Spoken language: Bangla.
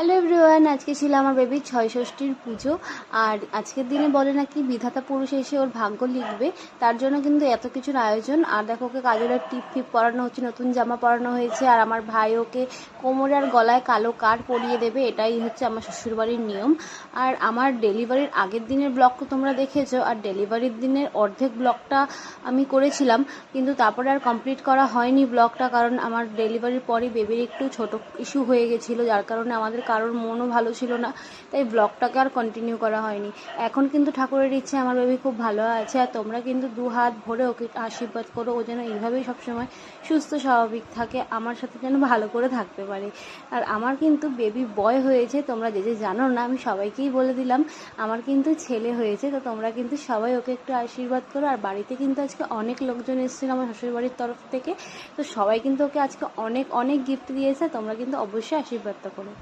হ্যালো এভরিওয়ান, আজকে ছিল আমার বেবির ছয়ষষ্ঠীর পুজো। আর আজকের দিনে বলে নাকি বিধাতা পুরুষ এসে ওর ভাগ্য লিখবে, তার জন্য কিন্তু এত কিছুর আয়োজন। আর দেখো, ওকে কাজলের টিপ ফিপ পরানো হচ্ছে, নতুন জামা পরানো হয়েছে। আর আমার ভাই ওকে কোমরে আর গলায় কালো কাট পরিয়ে দেবে, এটাই হচ্ছে আমার শ্বশুরবাড়ির নিয়ম। আর আমার ডেলিভারির আগের দিনের ব্লগটা তোমরা দেখেছো, আর ডেলিভারির দিনের অর্ধেক ব্লগটা আমি করেছিলাম, কিন্তু তারপরে আর কমপ্লিট করা হয়নি ব্লগটা, কারণ আমার ডেলিভারির পরই বেবির একটু ছোট ইস্যু হয়ে গেছিলো, যার কারণে আমাদের কারোর মনও ভালো ছিল না, তাই ব্লগটাকে আর কন্টিনিউ করা হয়নি। এখন কিন্তু ঠাকুরের ইচ্ছে আমার বেবি খুব ভালো আছে। আর তোমরা কিন্তু দু হাত ভরে ওকে আশীর্বাদ করো, ও যেন এইভাবেই সবসময় সুস্থ স্বাভাবিক থাকে, আমার সাথে যেন ভালো করে থাকতে পারে। আর আমার কিন্তু বেবি বয় হয়েছে, তোমরা যে যে জানো না, আমি সবাইকেই বলে দিলাম আমার কিন্তু ছেলে হয়েছে। তো তোমরা কিন্তু সবাই ওকে একটু আশীর্বাদ করো। আর বাড়িতে কিন্তু আজকে অনেক লোকজন এসেছিল আমার শ্বশুরবাড়ির তরফ থেকে, তো সবাই কিন্তু ওকে আজকে অনেক অনেক গিফট দিয়েছে। তোমরা কিন্তু অবশ্যই আশীর্বাদটা করো।